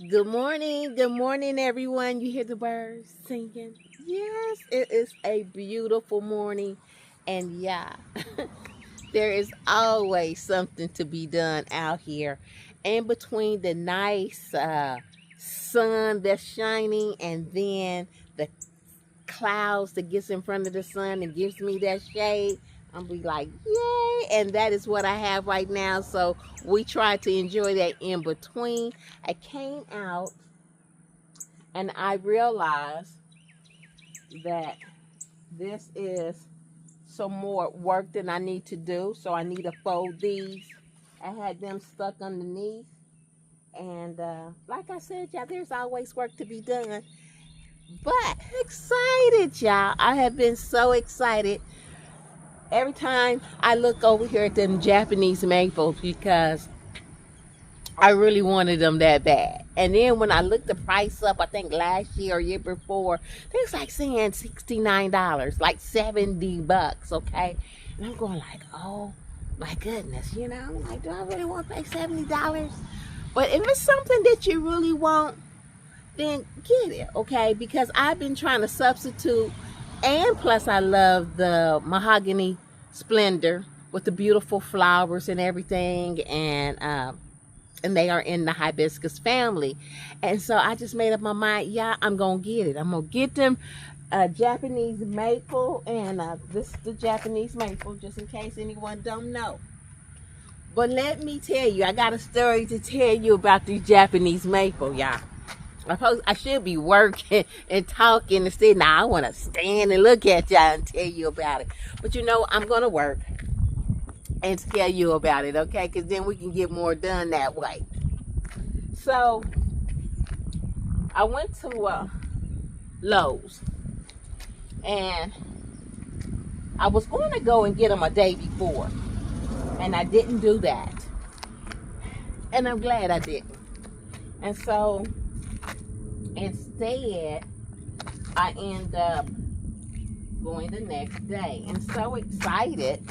Good morning, everyone. You hear the birds singing? Yes, it is a beautiful morning, and yeah, there is always something to be done out here. In between the nice sun that's shining, and then the clouds that gets in front of the sun and gives me that shade, I'm be like, yay! And that is what I have right now. So we try to enjoy that in between. I came out and I realized that this is some more work than I need to do. So I need to fold these. I had them stuck underneath. And like I said, y'all, there's always work to be done. But excited, y'all. I have been so excited every time I look over here at them Japanese maples because I really wanted them that bad. And then when I looked the price up, I think last year or year before, they was like saying $69, like $70, okay? And I'm going like, oh my goodness, I'm like, do I really want to pay $70? But if it's something that you really want, then get it, okay? Because I've been trying to substitute, and plus I love the mahogany splendor with the beautiful flowers and everything, and they are in the hibiscus family. And so I just made up my mind, yeah, I'm gonna get it. I'm gonna get them Japanese maple, and this is the Japanese maple, just in case anyone don't know. But let me tell you, I got a story to tell you about these Japanese maple, y'all. I should be working and talking instead. Now I want to stand and look at y'all and tell you about it. But I'm going to work and tell you about it, okay? Because then we can get more done that way. So I went to Lowe's, and I was going to go and get them a day before, and I didn't do that. And I'm glad I didn't. And so instead, I end up going the next day, and so excited.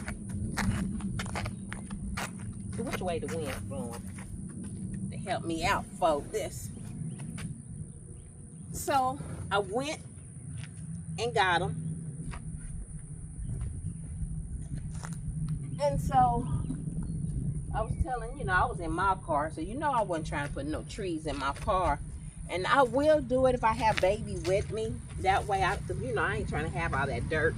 Which way the wind's blowing to help me out for this? So I went and got them, and so I was telling, I was in my car, so I wasn't trying to put no trees in my car. And I will do it if I have baby with me. That way, I ain't trying to have all that dirt,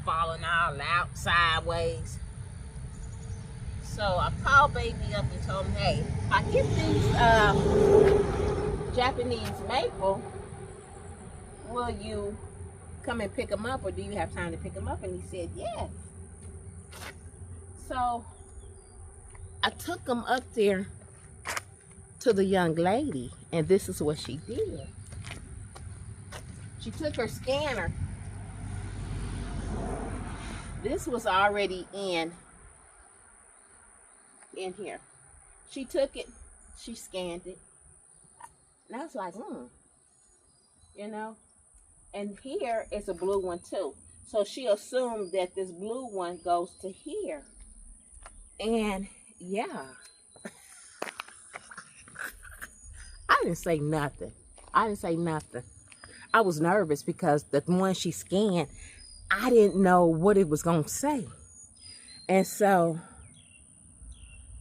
falling all out sideways. So I called baby up and told him, hey, if I get these Japanese maple, will you come and pick them up, or do you have time to pick them up? And he said, yes. So I took them up there to the young lady, and this is what she did. She took her scanner. This was already in here. She took it, she scanned it, and I was like, and here is a blue one too. So she assumed that this blue one goes to here. And yeah, I didn't say nothing. I was nervous because the one she scanned, I didn't know what it was going to say. And so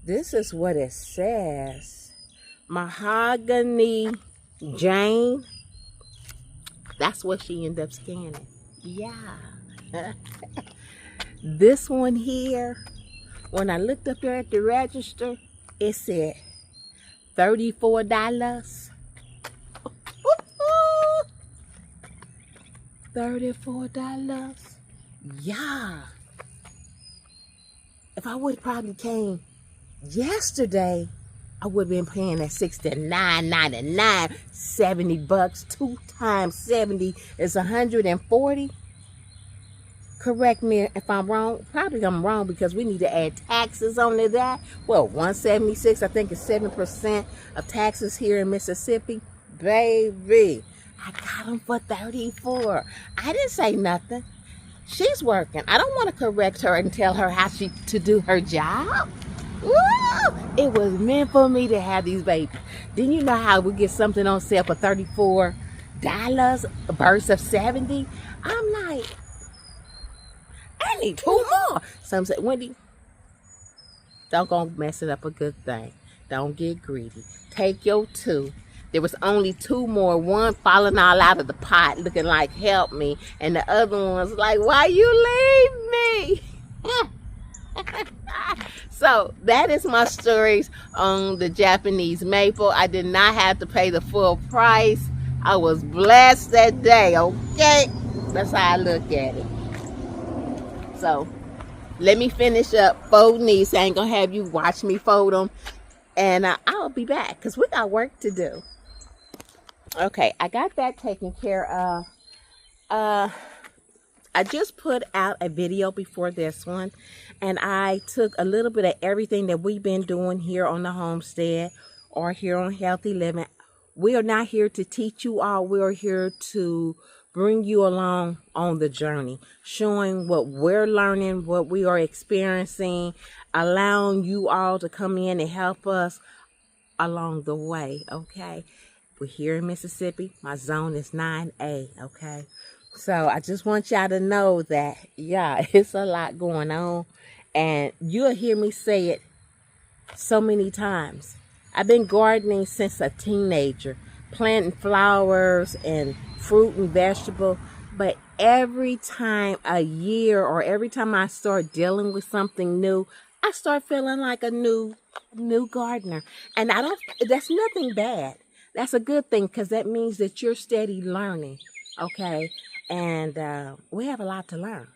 this is what it says. Mahogany Jane. That's what she ended up scanning. Yeah. This one here, when I looked up there at the register, it said $34. $34. Yeah. If I would have probably came yesterday, I would have been paying at $69.99, $70. 2 times 70 is 140. Correct me if I'm wrong. Probably I'm wrong because we need to add taxes onto that. Well, 176, I think it's 7% of taxes here in Mississippi. Baby, I got them for 34. I didn't say nothing. She's working. I don't want to correct her and tell her how to do her job. Woo! It was meant for me to have these babies. Didn't you know how we get something on sale for $34, a burst of 70? I'm like, I need two more. Some said, Wendy, don't go messing up a good thing. Don't get greedy. Take your two. There was only two more. One falling all out of the pot, looking like help me, and the other one was like, why you leave me? So that is my stories on the Japanese maple. I did not have to pay the full price. I was blessed that day, okay? That's how I look at it. So let me finish up folding these. I ain't gonna have you watch me fold them. And I'll be back because we got work to do. Okay, I got that taken care of. I just put out a video before this one, and I took a little bit of everything that we've been doing here on the homestead or here on Healthy Living. We are not here to teach you all. We are here to bring you along on the journey, showing what we're learning, what we are experiencing, allowing you all to come in and help us along the way, okay? We're here in Mississippi. My zone is 9A, okay? So I just want y'all to know that, yeah, it's a lot going on. And you'll hear me say it so many times. I've been gardening since a teenager, planting flowers and fruit and vegetable. But every time a year or every time I start dealing with something new, I start feeling like a new gardener. And that's nothing bad. That's a good thing because that means that you're steady learning, okay? And we have a lot to learn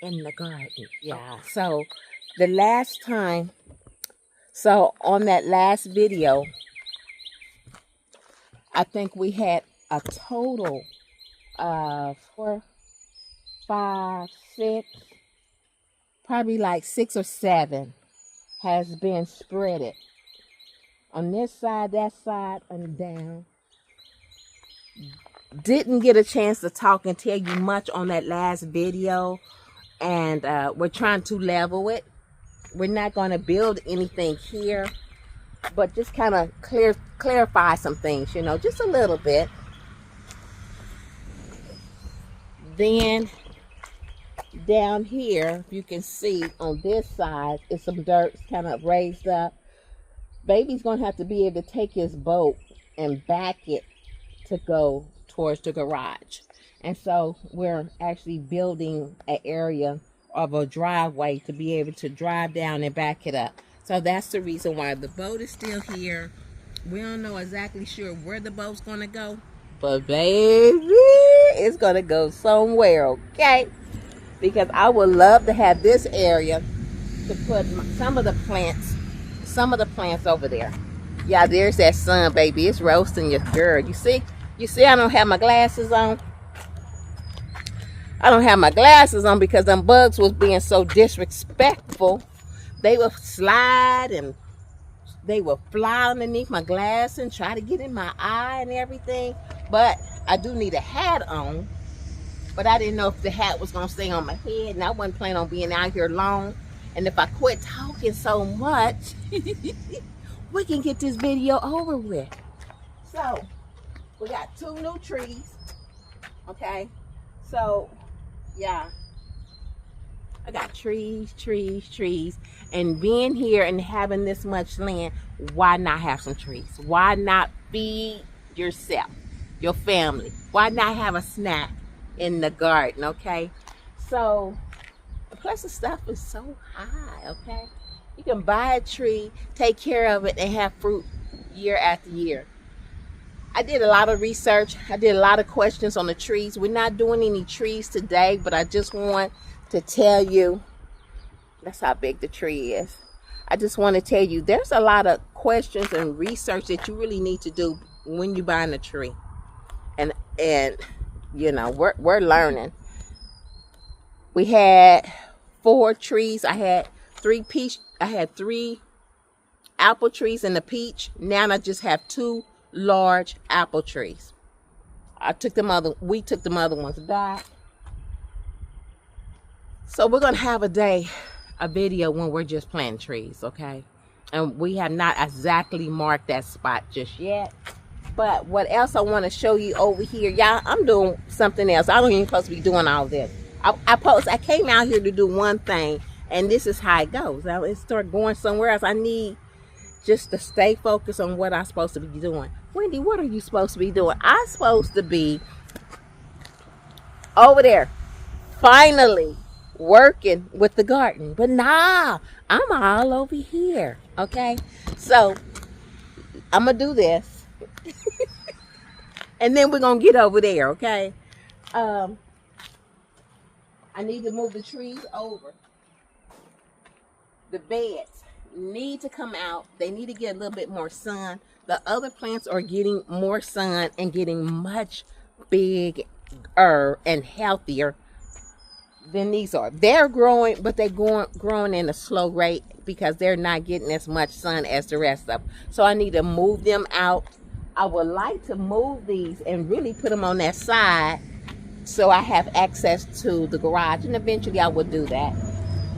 in the garden. Yeah. So the last time, on that last video, I think we had a total of 4, 5, 6, probably like 6 or 7 has been spreaded on this side, that side, and down. Didn't get a chance to talk and tell you much on that last video, and we're trying to level it. We're not going to build anything here, but just kind of clarify some things, just a little bit. Then down here, you can see on this side is some dirt kind of raised up. Baby's going to have to be able to take his boat and back it to go towards the garage. And so we're actually building an area of a driveway to be able to drive down and back it up. So that's the reason why the boat is still here. We don't know exactly sure where the boat's going to go, but baby, it's going to go somewhere, okay? Because I would love to have this area to put some of the plants over there. Yeah, there's that sun, baby. It's roasting your girl. You see I don't have my glasses on. I don't have my glasses on because them bugs was being so disrespectful. They would slide and they would fly underneath my glass and try to get in my eye and everything. But I do need a hat on. But I didn't know if the hat was going to stay on my head, and I wasn't planning on being out here long. And if I quit talking so much, we can get this video over with. So, we got 2 new trees, okay? So, yeah, I got trees. And being here and having this much land, why not have some trees? Why not feed yourself, your family? Why not have a snack in the garden, okay? So, plus the stuff is so high, okay? You can buy a tree, take care of it, and have fruit year after year. I did a lot of research. I did a lot of questions on the trees. We're not doing any trees today, but I just want to tell you, that's how big the tree is. I just want to tell you, there's a lot of questions and research that you really need to do when you're buying a tree. And we're learning. We had 4 trees. I had 3 apple trees and a peach. Now I just have 2 large apple trees. We took them other ones back. So we're gonna have a day a video when we're just planting trees, okay? And we have not exactly marked that spot just yet. But what else I want to show you over here, y'all, I'm doing something else. I don't even supposed to be doing all this. I came out here to do one thing, and this is how it goes. Now it start going somewhere else. I need just to stay focused on what I'm supposed to be doing. Wendy, what are you supposed to be doing? I'm supposed to be over there, finally working with the garden. But nah, I'm all over here, okay? So I'm going to do this. And then we're going to get over there, okay? I need to move the trees over. The beds need to come out. They need to get a little bit more sun. The other plants are getting more sun and getting much bigger and healthier than these are. They're growing, but they're growing in a slow rate because they're not getting as much sun as the rest of them. So I need to move them out. I would like to move these and really put them on that side so I have access to the garage, and eventually I will do that.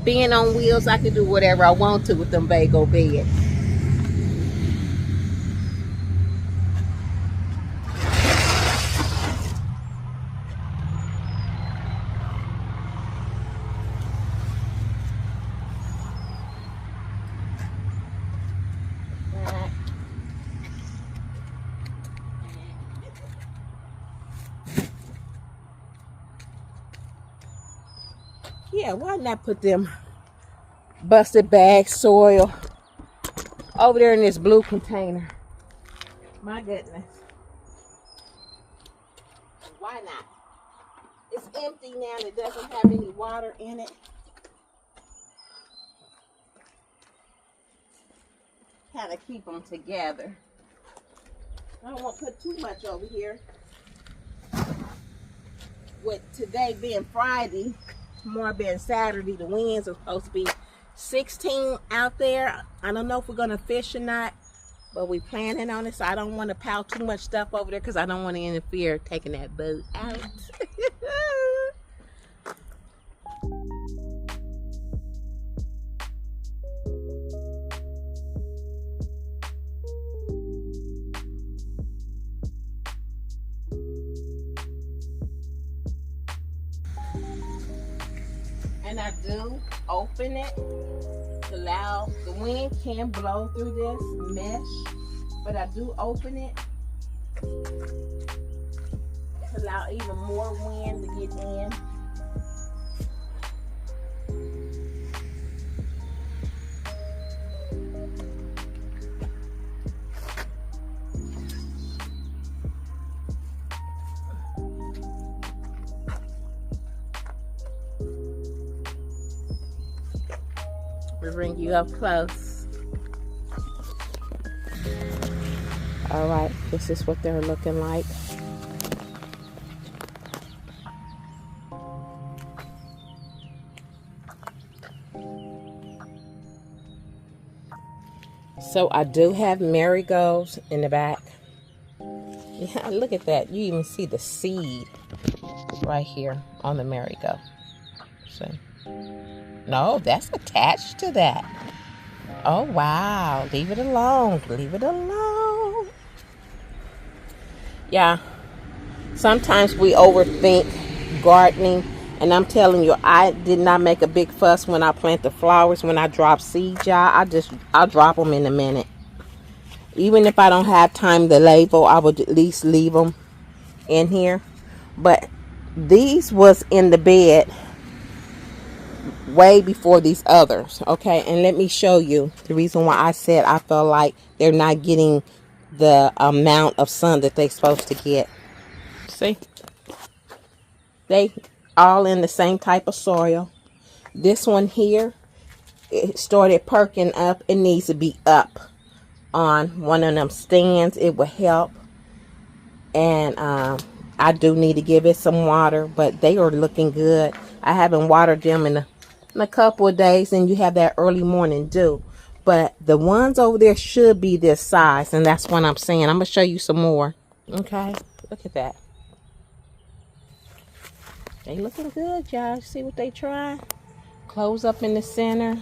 Being on wheels, I can do whatever I want to with them bagel beds. Yeah, why not put them busted bag soil over there in this blue container? My goodness. Why not? It's empty now. It doesn't have any water in it. Kind of keep them together. I don't want to put too much over here. With today being Friday, tomorrow being Saturday, the winds are supposed to be 16 out there. I don't know if we're going to fish or not, but we're planning on it. So I don't want to pile too much stuff over there because I don't want to interfere taking that boat out. And I do open it to allow the wind can blow through this mesh, but I do open it to allow even more wind to get in. We bring you up close. All right, this is what they're looking like. So I do have marigolds in the back. Yeah, look at that. You even see the seed right here on the marigold. See? No, that's attached to that. Oh, wow. Leave it alone. Leave it alone. Yeah. Sometimes we overthink gardening. And I'm telling you, I did not make a big fuss when I plant the flowers. When I drop seeds, y'all, I'll drop them in a minute. Even if I don't have time to label, I would at least leave them in here. But these was in the bed way before these others, okay? And let me show you the reason why I said I feel like they're not getting the amount of sun that they're supposed to get. See? They all in the same type of soil. This one here, it started perking up. It needs to be up on one of them stands. It will help. And I do need to give it some water, but they are looking good. I haven't watered them in a couple of days, and you have that early morning dew. But the ones over there should be this size, and that's what I'm saying. I'm going to show you some more. Okay, look at that. They looking good, y'all. See what they trying? Close up in the center.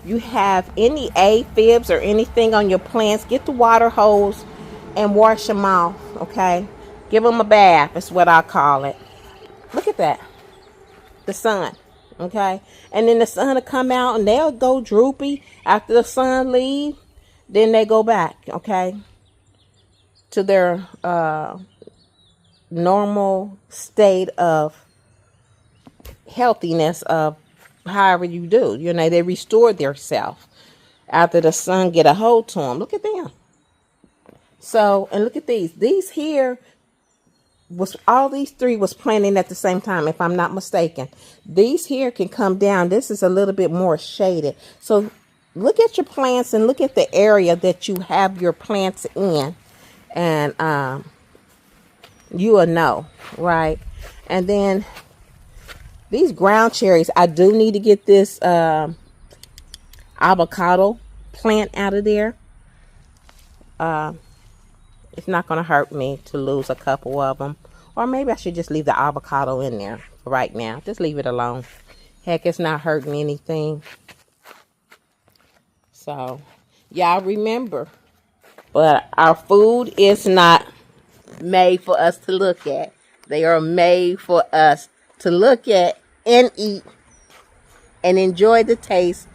You have any aphibs or anything on your plants, get the water hose and wash them off, okay? Give them a bath, is what I call it. Look at that. The sun, okay? And then the sun will come out and they'll go droopy after the sun leave. Then they go back, okay, to their normal state of healthiness of however you do. You know, they restore themselves after the sun get a hold to them. Look at them. So, and look at these. These here was, all these three was planting at the same time, if I'm not mistaken. These here can come down. This is a little bit more shaded. So look at your plants and look at the area that you have your plants in. And you will know, right? And then these ground cherries, I do need to get this avocado plant out of there. It's not going to hurt me to lose a couple of them. Or maybe I should just leave the avocado in there for right now. Just leave it alone. Heck, it's not hurting anything. So, y'all remember. But our food is not made for us to look at. They are made for us to look at and eat and enjoy the taste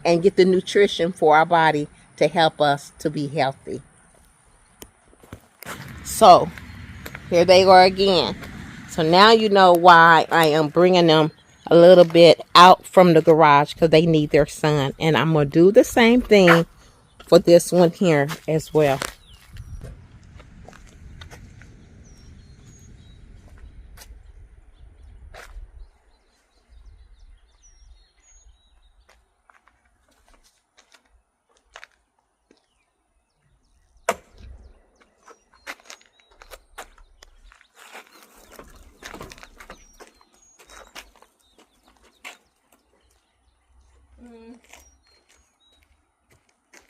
and get the nutrition for our body to help us to be healthy. So, here they are again. So now you know why I am bringing them a little bit out from the garage, because they need their sun. And I'm going to do the same thing for this one here as well.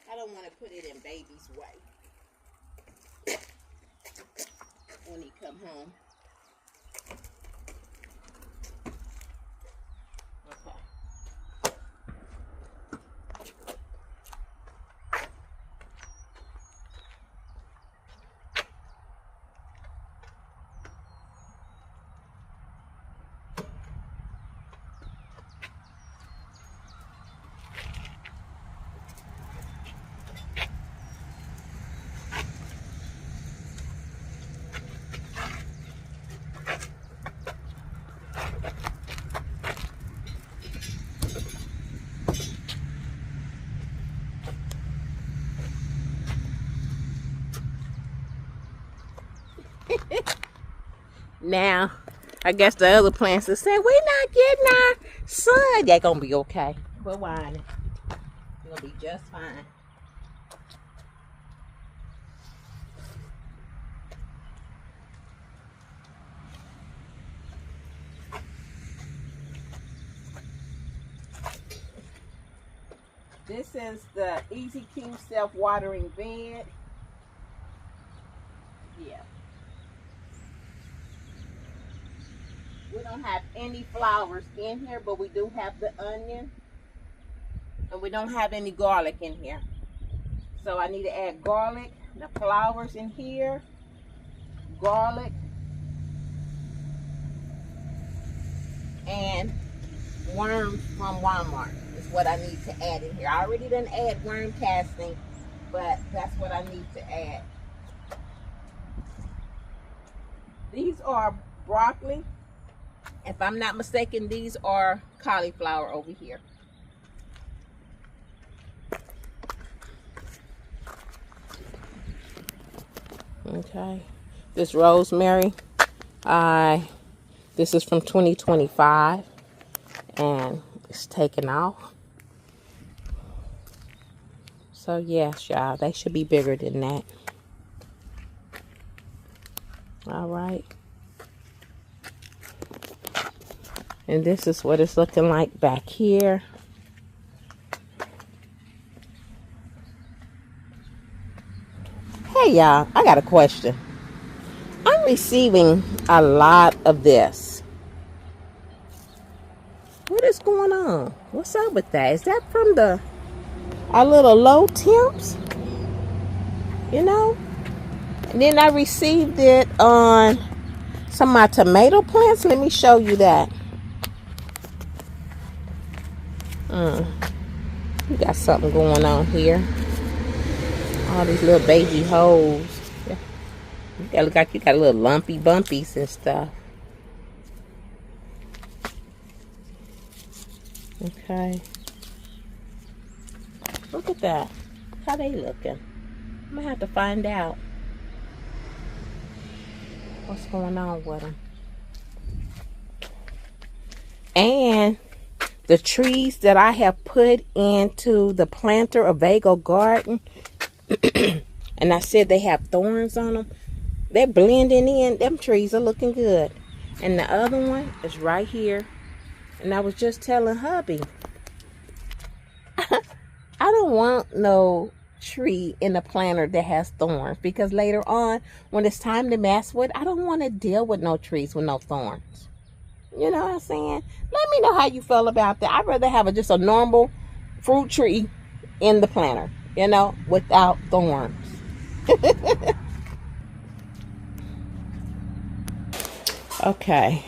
I don't want to put it in baby's way when he come home. Okay. Now, I guess the other plants will say, we're not getting our sun. They're going to be okay. Quit whining. You're going to be just fine. This is the Easy King self-watering bed. Yeah. We don't have any flowers in here, but we do have the onion. And we don't have any garlic in here. So I need to add garlic, the flowers in here, garlic, and worms from Walmart is what I need to add in here. I already done add worm casting, but that's what I need to add. These are broccoli. If I'm not mistaken, these are cauliflower over here. Okay. This rosemary, this is from 2025, and it's taken off. So yes, y'all, they should be bigger than that. All right. And this is what it's looking like back here. Hey y'all, I got a question. I'm receiving a lot of this. What is going on? What's up with that? Is that from our little low temps? You know? And then I received it on some of my tomato plants. Let me show you that. You got something going on here. All these little baby holes. Yeah. You got, look like you got little lumpy bumpies and stuff. Okay. Look at that. How they looking? I'm gonna have to find out what's going on with them. And the trees that I have put into the planter of Vago Garden, and I said they have thorns on them. They're blending in. Them trees are looking good. And the other one is right here. And I was just telling hubby, I don't want no tree in the planter that has thorns, because later on when it's time to mess with, I don't want to deal with no trees with no thorns. You know what I'm saying? Let me know how you feel about that. I'd rather have just a normal fruit tree in the planter, you know, without thorns. Okay,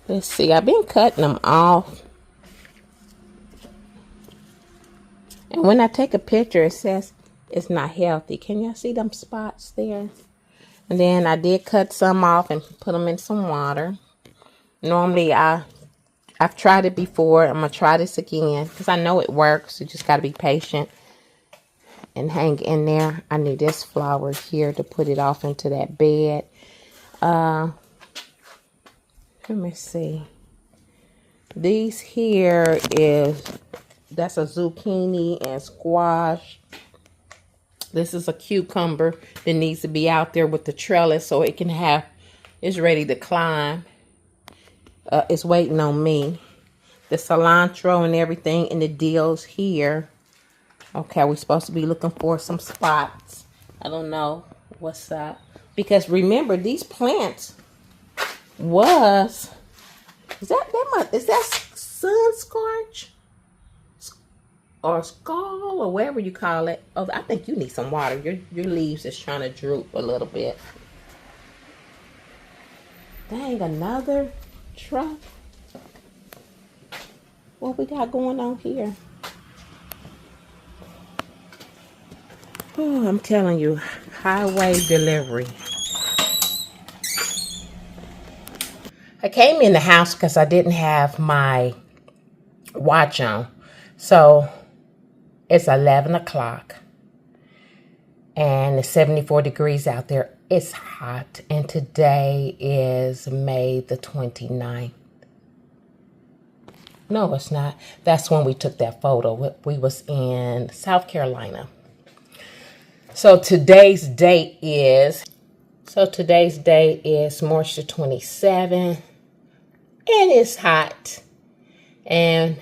let's see. I've been cutting them off, and when I take a picture, it says it's not healthy. Can y'all see them spots there? And then I did cut some off and put them in some water. Normally, I've tried it before. I'm gonna try this again because I know it works. You just gotta be patient and hang in there. I need this flower here to put it off into that bed. Let me see. These here that's a zucchini and squash. This is a cucumber that needs to be out there with the trellis so it can it's ready to climb. It's waiting on me. The cilantro and everything and the dills here. Okay, we're supposed to be looking for some spots. I don't know what's up. Because remember, these plants is that sun scorch? Or skull, or whatever you call it. Oh, I think you need some water. Your leaves is trying to droop a little bit. Dang, another truck. What we got going on here? Oh, I'm telling you, highway delivery. I came in the house because I didn't have my watch on. So it's 11 o'clock and it's 74 degrees out there. It's hot, and today is May the 29th. No, it's not. That's when we took that photo. We was in South Carolina. So today's date is March the 27th, and it's hot. And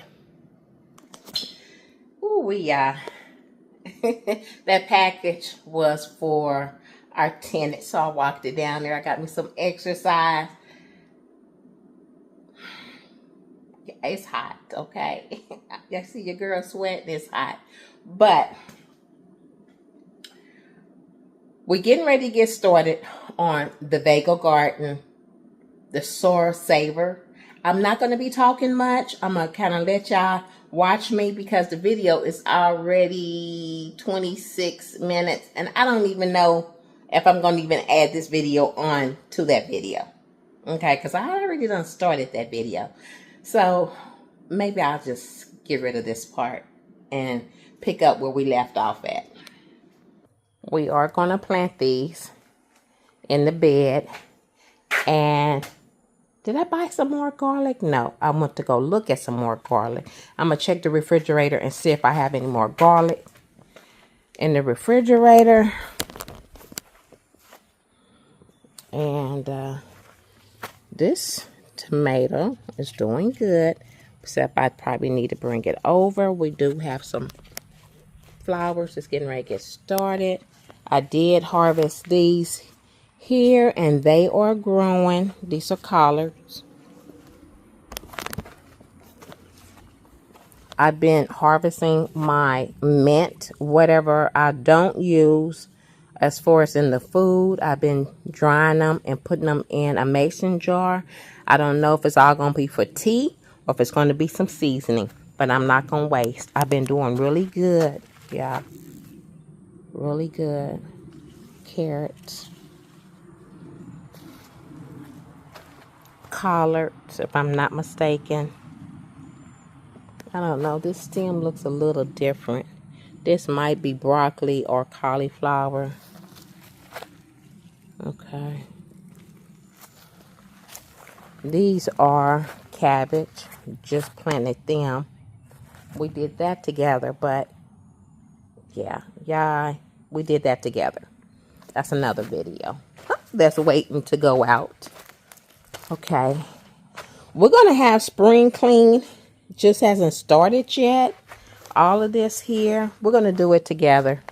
that package was for our tenant, so I walked it down there. I got me some exercise. It's hot, okay? I see your girl sweating. It's hot, but we're getting ready to get started on the Vago Garden, the Soar Saver. I'm not going to be talking much. I'm going to kind of let y'all watch me because the video is already 26 minutes. And I don't even know if I'm going to even add this video on to that video. Okay, because I already done started that video. So maybe I'll just get rid of this part and pick up where we left off at. We are going to plant these in the bed. And did I buy some more garlic? No, I want to go look at some more garlic. I'm going to check the refrigerator and see if I have any more garlic in the refrigerator. And this tomato is doing good, except I probably need to bring it over. We do have some flowers that's getting ready to get started. I did harvest these here, and they are growing. These are collards. I've been harvesting my mint, whatever I don't use as far as in the food. I've been drying them and putting them in a mason jar. I don't know if it's all going to be for tea or if it's going to be some seasoning, but I'm not going to waste. I've been doing really good. Yeah, really good. Carrots, collards, if I'm not mistaken. I don't know. This stem looks a little different. This might be broccoli or cauliflower. Okay. These are cabbage. Just planted them. We did that together, but yeah, we did that together. That's another video. That's waiting to go out. Okay. We're going to have spring clean. Just hasn't started yet. All of this here, we're going to do it together.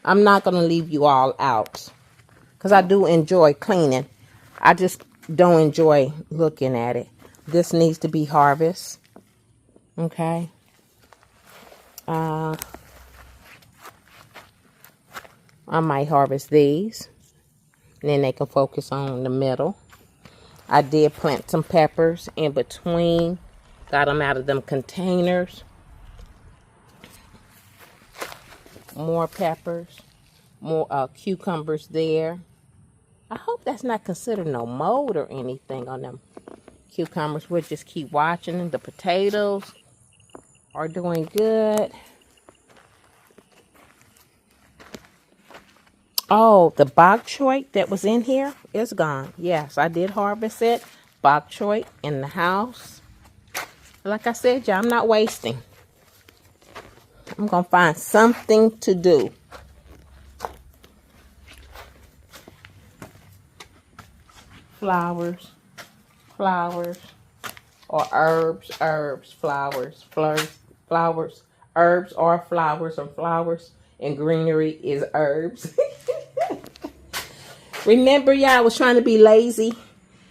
I'm not going to leave you all out because I do enjoy cleaning. I just don't enjoy looking at it. This needs to be harvested. Okay. I might harvest these. And then they can focus on the middle. I did plant some peppers in between. Got them out of them containers. More peppers. More cucumbers there. I hope that's not considered no mold or anything on them cucumbers. We'll just keep watching them. The potatoes are doing good. Oh, the bok choy that was in here is gone. Yes, I did harvest it. Bok choy in the house. Like I said, y'all, I'm not wasting. I'm going to find something to do. Flowers, or herbs, flowers, herbs or flowers, or flowers, and greenery is herbs. Remember, y'all, I was trying to be lazy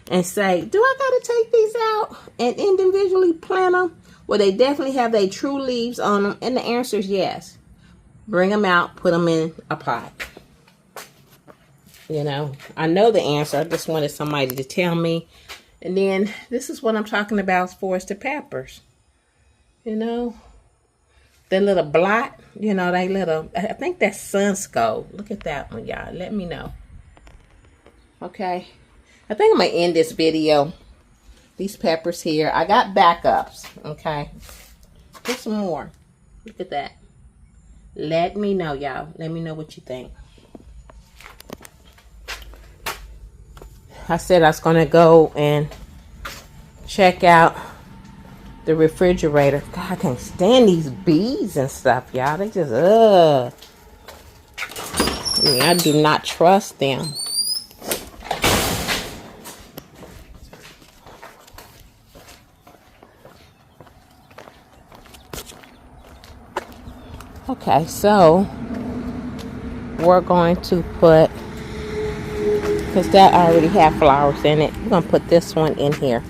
and say, do I got to take these out and individually plant them? Well, they definitely have their true leaves on them, and the answer is yes. Bring them out, put them in a pot. You know, I know the answer. I just wanted somebody to tell me. And then this is what I'm talking about as far as the peppers. You know, the little blot, you know, they little, I think that's Sunscope. Look at that one, y'all. Let me know. Okay. I think I'm going to end this video. These peppers here. I got backups. Okay. Put some more. Look at that. Let me know, y'all. Let me know what you think. I said I was going to go and check out the refrigerator. God, I can't stand these bees and stuff, y'all. They just, I mean, I do not trust them. Okay, so we're going to put, because that already have flowers in it, we're going to put this one in here.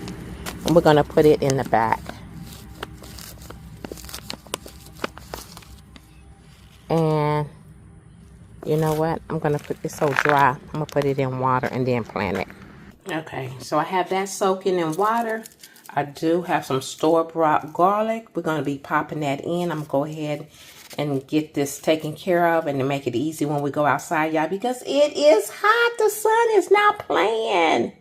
And we're going to put it in the back. And you know what? I'm going to put this so dry. I'm going to put it in water and then plant it. Okay, so I have that soaking in water. I do have some store-bought garlic. We're going to be popping that in. I'm going to go ahead and get this taken care of and to make it easy when we go outside, y'all, because it is hot. The sun is not playing.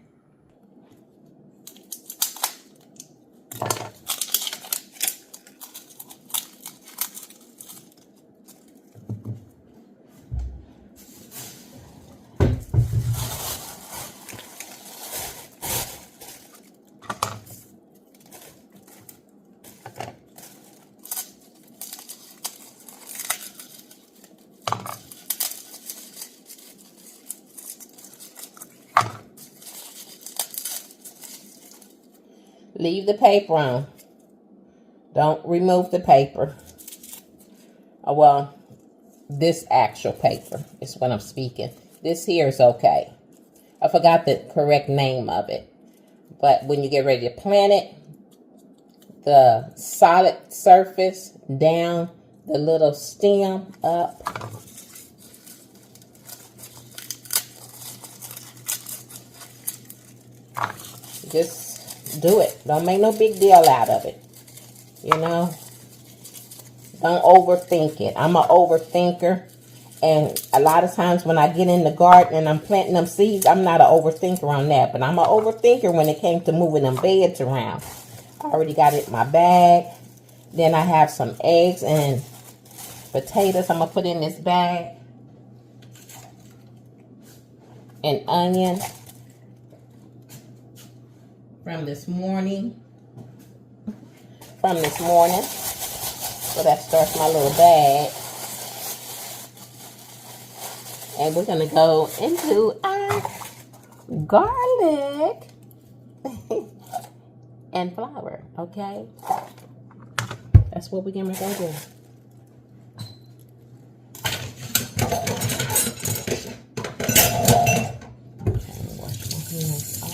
Leave the paper on. Don't remove the paper. Oh, well, this actual paper is what I'm speaking. This here is okay. I forgot the correct name of it. But when you get ready to plant it, the solid surface down the little stem up. Just do it. Don't make no big deal out of it. You know? Don't overthink it. I'm an overthinker. And a lot of times when I get in the garden and I'm planting them seeds, I'm not an overthinker on that. But I'm an overthinker when it came to moving them beds around. I already got it in my bag. Then I have some eggs and potatoes I'm going to put in this bag. And onion from this morning. So that starts my little bag. And we're going to go into our garlic and flour, okay? That's what we're going to go do. Okay, wash my hands off.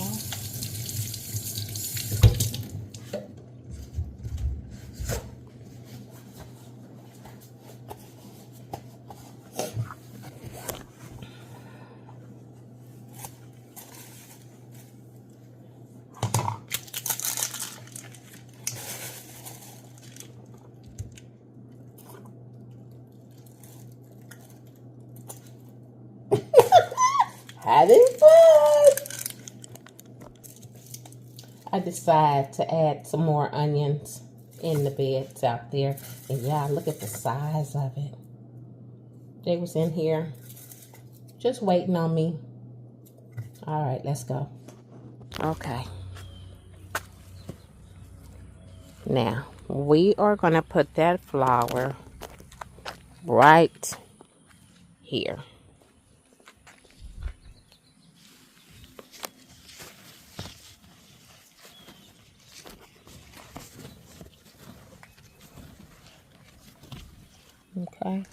Having fun. I decided to add some more onions in the beds out there. And yeah, look at the size of it. They was in here just waiting on me. All right, let's go. Okay. Now, we are going to put that flour right here. Okay.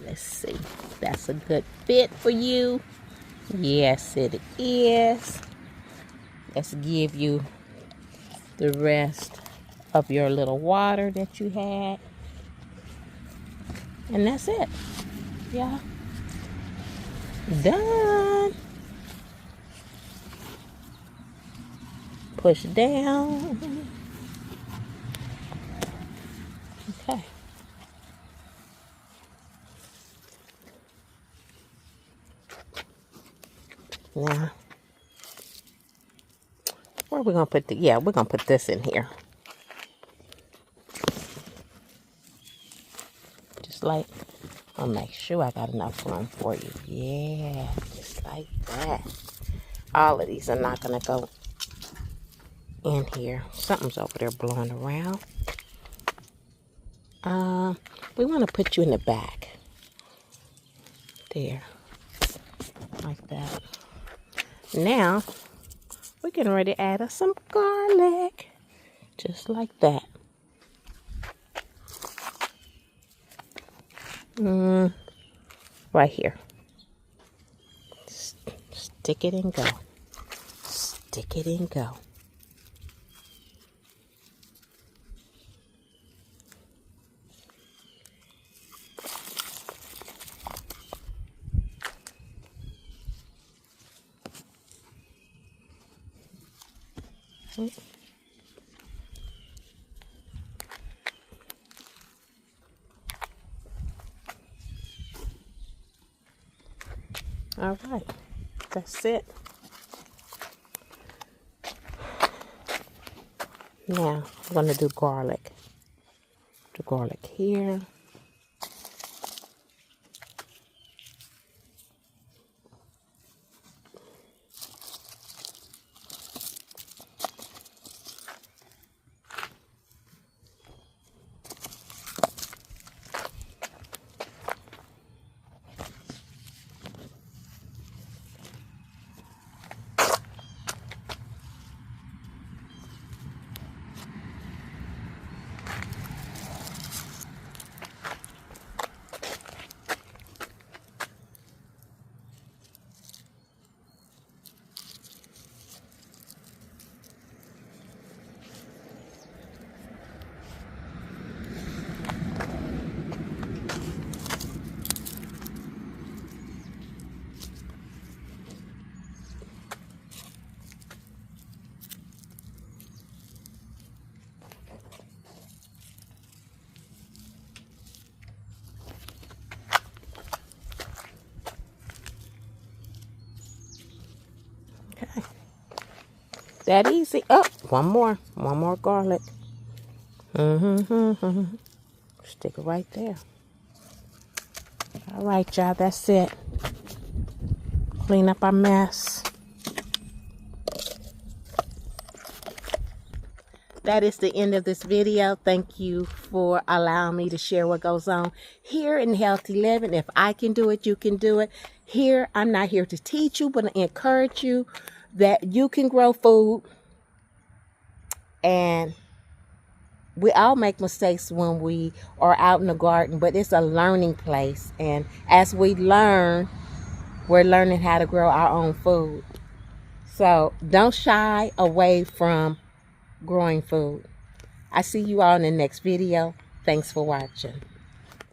Let's see. That's a good fit for you. Yes, it is. Let's give you the rest of your little water that you had. And that's it. Yeah. Done. Push down. Okay. Now, where are we going to put the, yeah, we're going to put this in here. Just like, I'll make sure I got enough room for you. Yeah, just like that. All of these are not going to go in here. Something's over there blowing around. We want to put you in the back. There. Like that. Now, we're getting ready to add us some garlic. Just like that. Right here. Stick it and go. Stick it and go. All right, that's it. Now, I'm going to do garlic. The garlic here. Okay. That easy. Oh, one more garlic. Stick it right there. All right, y'all, that's it. Clean up our mess. That is the end of this video. Thank you for allowing me to share what goes on here in Healthy Living. If I can do it, you can do it. Here, I'm not here to teach you, but to encourage you that you can grow food. And we all make mistakes when we are out in the garden, but it's a learning place. And as we learn, we're learning how to grow our own food. So don't shy away from growing food. I see you all in the next video. Thanks for watching.